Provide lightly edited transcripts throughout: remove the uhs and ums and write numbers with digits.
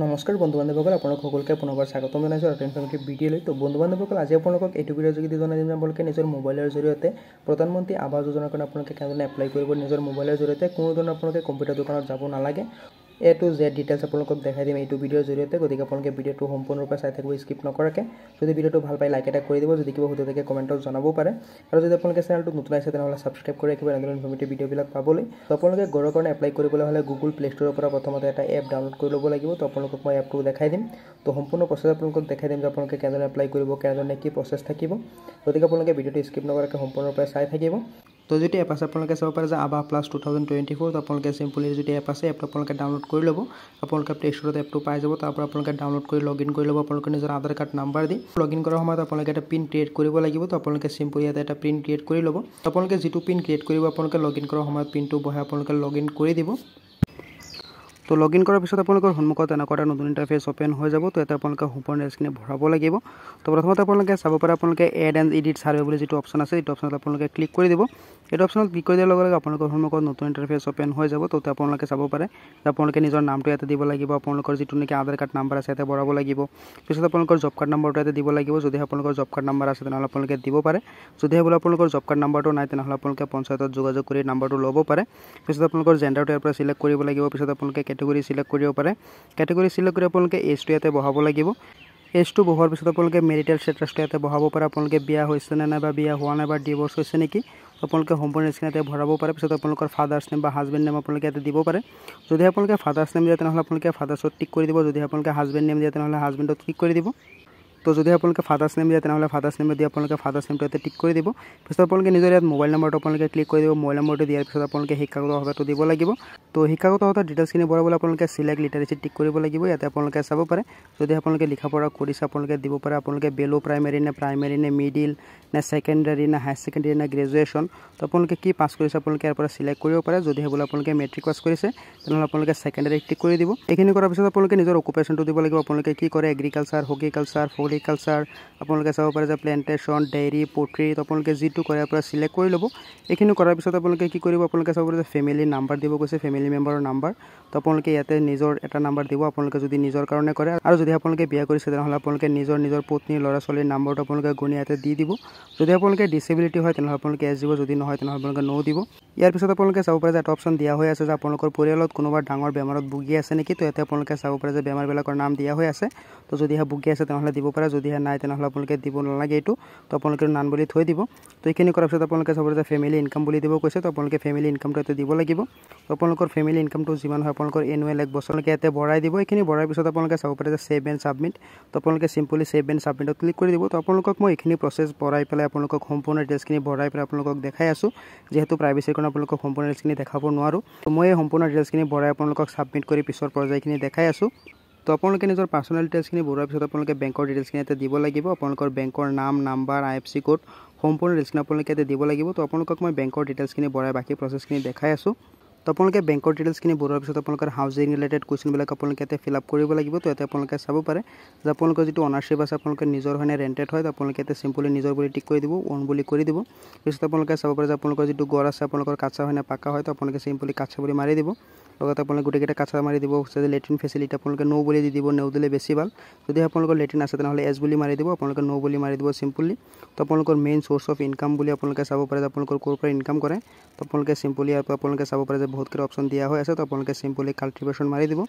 নমস্কাৰ বন্ধু বান্ধৱসকল, আপোনালোক সকলোকে পুনৰবাৰ স্বাগতম জনাইছোঁ আৰু ইনফৰ্মেটিভ ভিডিঅ'লৈ। তো বন্ধু বান্ধৱসকল, আজি আপোনালোকক এইটো ভিডিঅ'ৰ যোগেদি জনাই দিম যে আপোনালোকে নিজৰ মোবাইলৰ জৰিয়তে প্ৰধানমন্ত্ৰী আৱাস যোজনাৰ কাৰণে আপোনালোকে কেনেদৰে এপ্লাই কৰিব। নিজৰ মোবাইলৰ জৰিয়তে কোনো ধৰণৰ আপোনালোকে কম্পিউটাৰ দোকানত যাব নালাগে। এ টু জেড ডিটেইলছ আপোনালোকক দেখাই দিম এইটো ভিডিঅ'ৰ জৰিয়তে। গতিকে আপোনালোকে ভিডিঅ'টো সম্পূৰ্ণৰূপে চাই থাকিব, স্কিপ নকৰাকৈ। যদি ভিডিঅ'টো ভাল পায় লাইক এটা কৰি দিব, যদি কিবা সুধি থাকে কমেণ্টত জনাব পাৰে। আৰু যদি আপোনালোকে চেনেলটোক নতুন আহিছে তেনেহ'লে ছাবস্ক্ৰাইব কৰি ৰাখিব এনেধৰণৰ ইনফৰ্মেটিভ ভিডিঅ'বিলাক পাবলৈ। তো আপোনালোকে ঘৰৰ কাৰণে এপ্লাই কৰিবলৈ হ'লে গুগল প্লে ষ্ট'ৰৰ পৰা প্ৰথমতে এটা এপ ডাউনলোড কৰি ল'ব লাগিব। তো আপোনালোকক মই এপটো দেখাই দিম। তো সম্পূৰ্ণ প্ৰচেছ আপোনালোকক দেখাই দিম যে আপোনালোকে কেনেদৰে এপ্লাই কৰিব, কেনেধৰণে কি প্ৰচেছ থাকিব। গতিকে আপোনালোকে ভিডিঅ'টো স্কিপ নকৰাকৈ সম্পূৰ্ণৰূপে চাই থাকিব। তো যিটো এপ আছে আপোনালোকে চাব পাৰে যে আৱাস প্লাছ 2024। তো আপোনালোকে চিম্পলি যিটো এপ আছে এপটো আপোনালোকে ডাউনলোড কৰি ল'ব। আপোনালোকে প্লে ষ্ট'ৰত এপটো পাই যাব। তাৰ পৰা আপোনালোকে ডাউনলোড কৰি লগ ইন কৰি ল'ব। আপোনালোকে নিজৰ আধাৰ কাৰ্ড নাম্বাৰ দি লগ ইন কৰাৰ সময়ত আপোনালোকে এটা পিন ক্ৰিয়েট কৰিব লাগিব। তো আপোনালোকে চিম্পলি ইয়াতে এটা পিন ক্ৰিয়েট কৰি ল'ব। আপোনালোকে যিটো পিন ক্ৰিয়েট কৰিব আপোনালোকে লগ ইন কৰাৰ সময়ত পিনটো বহাই আপোনালোকে লগ ইন কৰি দিব। তো লগ ইন কৰাৰ পিছত আপোনালোকৰ সন্মুখত এনেকুৱা এটা নতুন ইণ্টাৰফেচ অ'পেন হৈ যাব। তো ইয়াতে আপোনালোকে সম্পূৰ্ণ ডিটেইলছখিনি ভৰাব লাগিব। তো প্ৰথমতে আপোনালোকে চাব পাৰে আপোনালোকে এড এণ্ড এডিট ছাৰ্ভে বুলি যিটো অপশ্যন আছে এইটো অপশ্যনত আপোনালোকে ক্লিক কৰি দিব। এইটো অপশ্যনত ক্লিক কৰি দিয়াৰ লগে লগে আপোনালোকৰ সন্মুখত নতুন ইণ্টাৰফেচ অ'পেন হৈ যাব। তো আপোনালোকে চাব পাৰে যে আপোনালোকে নিজৰ নামটো ইয়াতে দিব লাগিব। আপোনালোকৰ যিটো নেকি আধাৰ কাৰ্ড নাম্বাৰ আছে ইয়াতে ভৰাব লাগিব। পিছত আপোনালোকৰ জব কাৰ্ড নাম্বাৰটো ইয়াতে দিব লাগিব। যদি আপোনালোকৰ জব কাৰ্ড নাম্বাৰ আছে তেনেহ'লে আপোনালোকে দিব পাৰে। যদিহে বোলে আপোনালোকৰ জব কাৰ্ড নাম্বাৰটো নাই তেনেহ'লে আপোনালোকে পঞ্চায়তত যোগাযোগ কৰি নাম্বাৰটো ল'ব পাৰে। পিছত আপোনালোকৰ জেণ্ডাৰটো ইয়াৰ পৰা চিলেক্ট কৰিব লাগিব। পিছত আপোনালোকে কেটেগৰী চিলেক্ট কৰিব পাৰে। কেটেগৰী চিলেক্ট কৰি আপোনালোকে এজটো ইয়াতে বহাব লাগিব। এজটো বহোৱাৰ পিছত আপোনালোকে মেৰিটেল ষ্টেটাছটো ইয়াতে বহাব পাৰে। আপোনালোকে বিয়া হৈছে নে নাই বা বিয়া হোৱা নাই বা ডিভ'ৰ্চ হৈছে নেকি আপোনালোকে সম্পূৰ্ণ স্ক্ৰীন ইয়াতে ভৰাব পাৰে। পিছত আপোনালোকৰ ফাদাৰ্ছ নেম বা হাজবেণ্ড নেম আপোনালোকে ইয়াতে দিব পাৰে। যদি আপোনালোকে ফাদাৰ্ছ নেম দিয়ে তেনেহ'লে আপোনালোকে ফাদাৰ্ছত টিক কৰি দিব। যদি আপোনালোকে হাজবেণ্ড নেম দিয়ে তেনেহ'লে হাজবেণ্ডত টিক কৰি দিব। তো যদি আপোনালোকে ফাদাৰ্ছ নেম দিয়ে তেনেহ'লে ফাদাৰ্ছ নেম দি আপোনালোকে ফাদাৰ্ছ নেমটো ইয়াতে টিক কৰি দিব। পিছত আপোনালোকে নিজৰ ইয়াত মোবাইল নম্বৰটো আপোনালোকে ক্লিক কৰি দিব। মোবাইল নম্বৰটো দিয়াৰ পিছত আপোনালোকে শিক্ষাগত অৰ্হতাটো দিব লাগিব। তো শিক্ষাগত অৰ্হতাৰ ডিটেইলছখিনি ভৰাবলৈ আপোনালোকে চিলেক্ট লিটাৰেচি টিক কৰিব লাগিব। ইয়াতে আপোনালোকে চাব পাৰে যদি আপোনালোকে লিখা পঢ়া কৰিছে আপোনালোকে দিব পাৰে। আপোনালোকে বেলো প্ৰাইমেৰী নে মিডিল নে ছেকেণ্ডাৰী নে হায়াৰ ছেকেণ্ডাৰী নে গ্ৰেজুৱেশ্যন তো আপোনালোকে কি পাছ কৰিছে আপোনালোকে ইয়াৰ পৰা চিলেক্ট কৰিব পাৰে। যদিহে বোলে আপোনালোকে মেট্ৰিক পাছ কৰিছে তেনেহ'লে আপোনালোকে ছেকেণ্ডাৰী টিক কৰি দিব। এইখিনি কৰাৰ পিছত আপোনালোকে নিজৰ অকুপেশ্যনটো দিব লাগিব। আপোনালোকে কি কৰে এগ্ৰিকালচাৰ, হৰ্টিকালচাৰ, ফ্লৰিকালচাৰ আপোনালোকে চাব পাৰে যে প্লেণ্টেশ্যন, ডেইৰী, পট্ৰি তো আপোনালোকে যিটো কৰে ইয়াৰ পৰা চিলেক্ট কৰি ল'ব। এইখিনি কৰাৰ পিছত আপোনালোকে কি কৰিব আপোনালোকে চাব পাৰে যে ফেমিলি নাম্বাৰ দিব কৈছে, ফেমিলি মেম্বাৰৰ নাম্বাৰ। তো আপোনালোকে ইয়াতে নিজৰ এটা নাম্বাৰ দিব আপোনালোকে যদি নিজৰ কাৰণে কৰে। আৰু যদি আপোনালোকে বিয়া কৰিছে তেনেহ'লে আপোনালোকে নিজৰ পত্নী ল'ৰা ছোৱালীৰ নাম্বাৰটো আপোনালোকে গুণি ইয়াতে দি দিব। যদি আপোনালোকে ডিছেবিলিটি হয় তেনেহ'লে আপোনালোকে এছ দিব, যদি নহয় তেনেহ'লে আপোনালোকে ন' দিব। ইয়াৰ পিছত আপোনালোকে চাব পাৰে যে এটা অপশ্যন দিয়া হৈ আছে যে আপোনালোকৰ পৰিয়ালত কোনোবা ডাঙৰ বেমাৰত ভুগি আছে নেকি। তো ইয়াতে আপোনালোকে চাব পাৰে যে বেমাৰবিলাকৰ নাম দিয়া হৈ আছে। তো যদিহে ভুগি আছে তেনেহ'লে দিব পাৰে, যদিহে নাই তেনেহ'লে আপোনালোকে দিব নালাগে এইটো। তো আপোনালোকে নান বুলি থৈ দিব। তো এইখিনি কৰাৰ পিছত আপোনালোকে চাব পাৰে যে ফেমিলি ইনকাম বুলি দিব কৈছে। তো আপোনালোকে ফেমিলি ইনকামটো ইয়াতে দিব লাগিব। তো আপোনালোকৰ ফেমিলি ইনকামটো যিমান হয় আপোনালোকৰ এনুৱেল 1 বছৰলৈকে ইয়াতে ভৰাই দিব। এইখিনি ভৰাৰ পিছত আপোনালোকে চাব পাৰে যে ছেভ এণ্ড ছাবমিট। তো আপোনালোকে চিম্পলি ছেভ এণ্ড ছাবমিটত ক্লিক কৰি দিব। তো আপোনালোকক মই এইখিনি প্ৰচেছ ভৰাই পেলাই আপোনালোকক সম্পূৰ্ণ ডিটেইলছখিনি ভৰাই পেলাই আপোনালোকক দেখাই আছোঁ। যিহেতু প্ৰাইভেচিৰ কাৰণে আপোনালোকক সম্পূৰ্ণ ডিটেইলছখিনি দেখাব নোৱাৰোঁ। তো মই এই সম্পূৰ্ণ ডিটেইলছখিনি ভৰাই আপোনালোকক ছাবমিট কৰি পিছৰ পৰ্যায়খিনি দেখাই আছোঁ। তো আপোনালোকে নিজৰ পাৰ্চনেল ডিটেইলছখিনি ভৰোৱাৰ পিছত আপোনালোকে বেংকৰ ডিটেইলছখিনি ইয়াতে দিব লাগিব। আপোনালোকৰ বেংকৰ নাম, নাম্বাৰ, IFSC কোড সম্পূৰ্ণ ডিটেইলছখিনি আপোনালোকে ইয়াতে দিব লাগিব। তো আপোনালোকক মই বেংকৰ ডিটেইলছখিনি ভৰাই বাকী প্ৰচেছখিনি দেখাই আছোঁ। তো আপোনালোকে বেংকৰ ডিটেইলছখিনি ভৰোৱাৰ পিছত আপোনালোকৰ হাউজিং ৰিলেটেড কুৱেশ্যনবিলাক আপোনালোকে ইয়াতে ফিল আপ কৰিব লাগিব। তো ইয়াতে আপোনালোকে চাব পাৰে যে আপোনালোকৰ যিটো অনাৰশ্বিপ আছে আপোনালোকে নিজৰ হয় নে ৰেণ্টেড হয়। তো আপোনালোকে ইয়াতে চিম্পলি নিজৰ বুলি টিক কৰি দিব, অন বুলি কৰি দিব। পিছত আপোনালোকে চাব পাৰে যে আপোনালোকৰ যিটো ঘৰ আছে আপোনালোকৰ কাঁচা হয় নে পাকা হয়। তো আপোনালোকে চিম্পলি কাঁচা বুলি মাৰি দিব। লগতে আপোনালোকে গোটেইকেইটা কাঁচা মাৰি দিব। যদি লেট্ৰিন ফেচিলিটি আপোনালোকে ন' বুলি দি দিব, ন' দিলে বেছি ভাল। যদি আপোনালোকৰ লেট্ৰিন আছে তেনেহ'লে এছ বুলি মাৰি দিব, আপোনালোকে ন' বুলি মাৰি দিব চিম্পলি। তো আপোনালোকৰ মেইন চ'ৰ্চ অফ ইনকাম বুলি আপোনালোকে চাব পাৰে যে আপোনালোকৰ ক'ৰ পৰা ইনকাম কৰে। তো আপোনালোকে চিম্পলি ইয়াৰ পৰা আপোনালোকে চাব পাৰে যে বহুতকেইটা অপশ্যন দিয়া হৈ আছে। তো আপোনালোকে চিম্পলি কাল্টিভেশ্যন মাৰি দিব।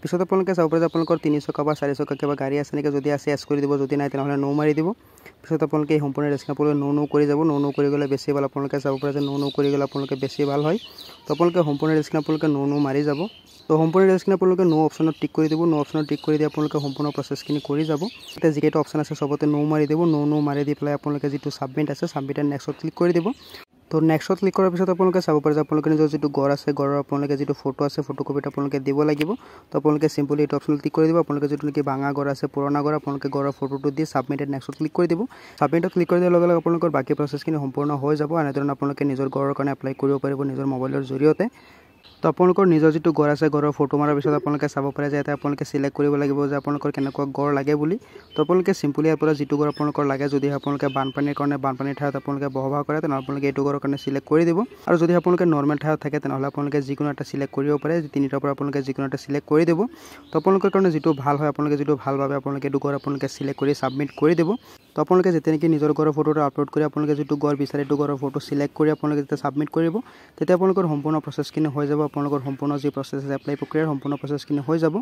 পিছত আপোনালোকে চাব পাৰে যে আপোনালোকৰ 3 চকা বা 4 চকা কিবা গাড়ী আছে নেকি, যদি আছে এছ কৰি দিব, যদি নাই তেনেহ'লে ন' মাৰি দিব। পিছত আপোনালোকে এই সম্পূৰ্ণ ডিটেইলছখিনি আপোনালোকে ন' কৰি যাব। ন' কৰি গ'লে বেছি ভাল। আপোনালোকে চাব পাৰে যে ন' কৰি গ'লে আপোনালোকে বেছি ভাল হয়। তো আপোনালোকে সম্পূৰ্ণ ডিটেইলছখিনি আপোনালোকে ন' মাৰি যাব। তো সম্পূৰ্ণ ডিটেইলছখিনি আপোনালোকে ন' অপশ্যনত টিক কৰি দিব। ন' অপশ্যনত টিক কৰি দি আপোনালোকে সম্পূৰ্ণ প্ৰচেছখিনি কৰি যাব। এতিয়া যিকেইটা অপশ্যন আছে চবতে ন' মাৰি দিব। ন' মাৰি দি পেলাই আপোনালোকে যিটো ছাবমিট আছে ছাবমিট এণ্ড নেক্সটত ক্লিক কৰি দিব। তো নেক্সটত ক্লিক কৰাৰ পিছত আপোনালোকে চাব পাৰে যে আপোনালোকে নিজৰ যিটো ঘৰ আছে ঘৰৰ আপোনালোকে যিটো ফটো আছে ফটো কপিটো আপোনালোকে দিব লাগিব। তো আপোনালোকে চিম্পলি এইটো অপশ্যনত ক্লিক কৰি দিব। আপোনালোকে যিটো নেকি ভাঙা ঘৰ আছে পুৰণা ঘৰ আপোনালোকে ঘৰৰ ফটোটো দি ছাবমিট এণ্ড নেক্সটত ক্লিক কৰি দিব। ছাবমিটত ক্লিক কৰি দিয়াৰ লগে লগে আপোনালোকৰ বাকী প্ৰচেছখিনি সম্পূৰ্ণ হৈ যাব। এনেধৰণে আপোনালোকে নিজৰ ঘৰৰ কাৰণে এপ্লাই কৰিব পাৰিব নিজৰ মোবাইলৰ জৰিয়তে। তো আপোনালোকৰ নিজৰ যিটো ঘৰ আছে ঘৰৰ ফটো মাৰাৰ পিছত আপোনালোকে চাব পাৰে যে এটা আপোনালোকে সিলেক্ট কৰিব লাগিব যে আপোনালোকৰ কেনেকুৱা ঘৰ লাগে বুলি তো আপোনালোকে সিম্পলি ইয়াৰ পৰা যিটো ঘৰ আপোনালোকৰ লাগে যদি আপোনালোকে বানপানীৰ কাৰণে বানপানীৰ ঠাইত আপোনালোকে বসবাস কৰে তেনেহ'লে আপোনালোকে এইটো ঘৰৰ কাৰণে সিলেক্ট কৰি দিব আৰু যদি আপোনালোকে নৰ্মেল ঠাইত থাকে তেনেহ'লে আপোনালোকে যিকোনো এটা সিলেক্ট কৰিব পাৰে তিনিটাৰ পৰা আপোনালোকে যিকোনো এটা সিলেক্ট কৰি দিব তো আপোনালোকৰ কাৰণে যিটো ভাল হয় আপোনালোকে যিটো ভাল ভাবে আপোনালোকে এইটো ঘৰ আপোনালোকে সিলেক্ট কৰি সাবমিট কৰি দিব তো আপোনালোকে যেতিয়া নেকি নিজৰ ঘৰৰ ফটোটো আপলোড কৰি আপোনালোকে যিটো ঘৰ বিচাৰে এইটো ঘৰৰ ফটো সিলেক্ট কৰি আপোনালোকে যেতিয়া সাবমিট কৰিব তেতিয়া আপোনালোকৰ সম্পূৰ্ণ প্ৰচেছখিনি হৈ যাব আপোনালোকৰ সম্পূৰ্ণ যি প্ৰচেছ আছে এপ্লাই প্ৰক্ৰিয়াৰ সম্পূৰ্ণ প্ৰচেছখিনি হৈ যাব